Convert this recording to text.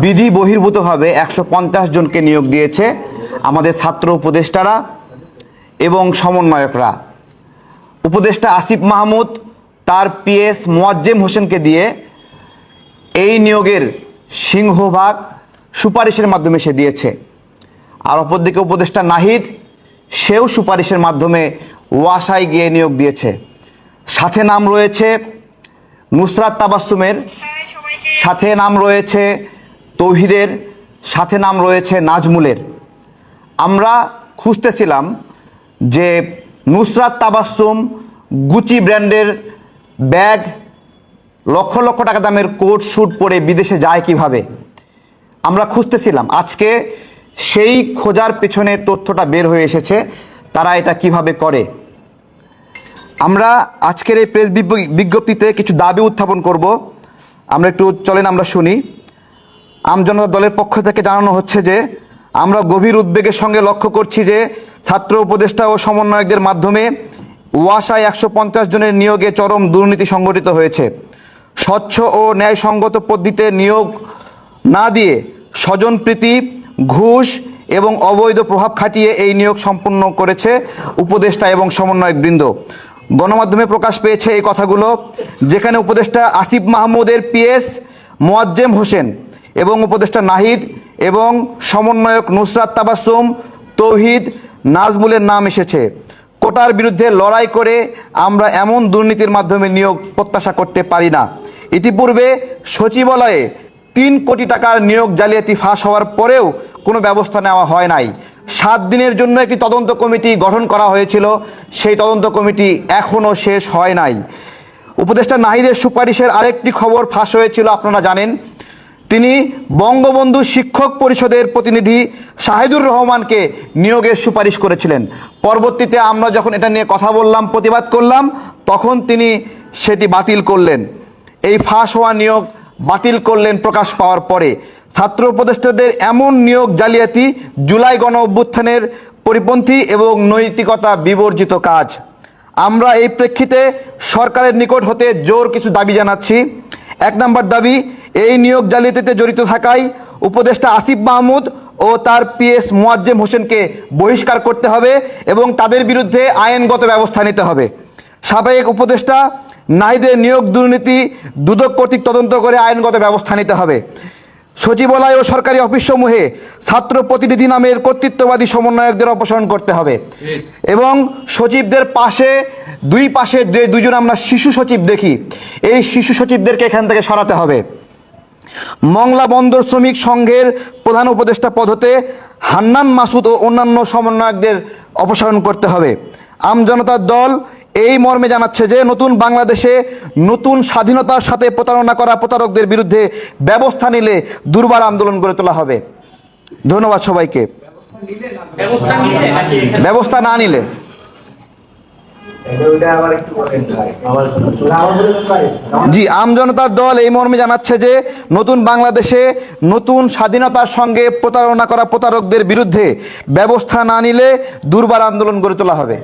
বিধি বহির্ভূতভাবে 150 জনকে নিয়োগ দিয়েছে আমাদের ছাত্র উপদেষ্টারা এবং সমন্বয়করা। উপদেষ্টা আসিফ মাহমুদ তার পিএস মোয়াজ্জেম হোসেনকে দিয়ে এই নিয়োগের সিংহভাগ সুপারিশের মাধ্যমে সে দিয়েছে। আর অপরদিকে উপদেষ্টা নাহিদ, সেও সুপারিশের মাধ্যমে ওয়াসায় গিয়ে নিয়োগ দিয়েছে। সাথে নাম রয়েছে নুসরাত তাবাসসুমের, সাথে নাম রয়েছে তৌহিদের, সাথে নাম রয়েছে নাজমুলের। আমরা খুঁজতেছিলাম যে নুসরাত তাবাসসুম গুচি ব্র্যান্ডের ব্যাগ, লক্ষ লক্ষ টাকা দামের কোট স্যুট পরে বিদেশে যায় কিভাবে। আমরা খুঁজতেছিলাম, আজকে সেই খোঁজার পেছনে তথ্যটা বের হয়ে এসেছে, তারা এটা কিভাবে করে। আমরা আজকের এই প্রেস বিজ্ঞপ্তিতে কিছু দাবি উত্থাপন করব। আমরা একটু চলেন আমরা শুনি। আমজনতা দলের পক্ষ থেকে জানানো হচ্ছে যে আমরা গভীর উদ্বেগের সঙ্গে লক্ষ্য করছি যে ছাত্র উপদেষ্টা ও সমন্বয়কদের মাধ্যমে ওয়াসায় 150 জনের নিয়োগে চরম দুর্নীতি সংঘটিত হয়েছে। স্বচ্ছ ও ন্যায়সঙ্গত পদ্ধতিতে নিয়োগ না দিয়ে স্বজনপ্রীতি, ঘুষ এবং অবৈধ প্রভাব খাটিয়ে এই নিয়োগ সম্পন্ন করেছে উপদেষ্টা এবং সমন্বয়কবৃন্দ। গণমাধ্যমে প্রকাশ পেয়েছে এই কথাগুলো, যেখানে উপদেষ্টা আসিফ মাহমুদের পিএস মোয়াজ্জেম হোসেন এবং উপদেষ্টা নাহিদ এবং সমন্বয়ক নুসরাত তাবাসসুম, তৌহিদ, নাজমুলের নাম এসেছে। কোটার বিরুদ্ধে লড়াই করে আমরা এমন দুর্নীতির মাধ্যমে নিয়োগ প্রত্যাশা করতে পারি না। ইতিপূর্বে সচিবালয়ে 3 কোটি টাকার নিয়োগ জালিয়াতি ফাঁস হওয়ার পরেও কোনো ব্যবস্থা নেওয়া হয় নাই। 7 দিনের জন্য একটি তদন্ত কমিটি গঠন করা হয়েছিল, সেই তদন্ত কমিটি এখনও শেষ হয় নাই। উপদেষ্টা নাহিদের সুপারিশের আরেকটি খবর ফাঁস হয়েছিল, আপনারা জানেন। তিনি বঙ্গবন্ধু শিক্ষক পরিষদের প্রতিনিধি শাহিদুর রহমানকে নিয়োগের সুপারিশ করেছিলেন। পরবর্তীতে আমরা যখন এটা নিয়ে কথা বললাম, প্রতিবাদ করলাম, তখন তিনি সেটি বাতিল করলেন। এই ফাঁস হওয়া নিয়োগ বাতিল করলেন প্রকাশ পাওয়ার পরে। ছাত্র উপদেষ্টাদের এমন নিয়োগ জালিয়াতি জুলাই গণ অভ্যুত্থানের পরিপন্থী এবং নৈতিকতা বিবর্জিত কাজ। আমরা এই প্রেক্ষিতে সরকারের নিকট হতে জোর কিছু দাবি জানাচ্ছি। 1 নম্বর দাবি, এই নিয়োগ জালিয়াতিতে জড়িত থাকায় উপদেষ্টা আসিফ মাহমুদ ও তার পিএস মোয়াজ্জেম হোসেনকে বহিষ্কার করতে হবে এবং তাদের বিরুদ্ধে আইনগত ব্যবস্থা নিতে হবে। সাবেক উপদেষ্টা নাহিদের নিয়োগ দুর্নীতি দুদক কর্তৃক তদন্ত করে আইনগত ব্যবস্থা নিতে হবে। সচিবালয় ও সরকারি অফিসসমূহে ছাত্র প্রতিনিধি নামের কর্তৃত্ববাদী সমন্বয়কদের অপসারণ করতে হবে এবং সচিবদের পাশে দুই পাশে যে দুজন আমরা শিশু সচিব দেখি, এই শিশু সচিবদেরকে এখান থেকে সরাতে হবে। মংলা বন্দর শ্রমিক সংঘের প্রধান উপদেষ্টা পদ হতে হান্নান মাসুদ ও অন্যান্য সমন্বয়কদের অপসারণ করতে হবে। আমজনতার দল এই মর্মে জানাচ্ছে যে নতুন বাংলাদেশে নতুন স্বাধীনতার সাথে প্রতারণা করা প্রতারকদের বিরুদ্ধে ব্যবস্থা নিলে দুর্বার আন্দোলন গড়ে তোলা হবে। ধন্যবাদ সবাইকে। ব্যবস্থা না নিলে জি, আমজনতার দল এই মর্মে জানাচ্ছে যে নতুন বাংলাদেশে নতুন স্বাধীনতার সঙ্গে প্রতারণা করা প্রতারকদের বিরুদ্ধে ব্যবস্থা না নিলে দুর্বার আন্দোলন গড়ে তোলা হবে।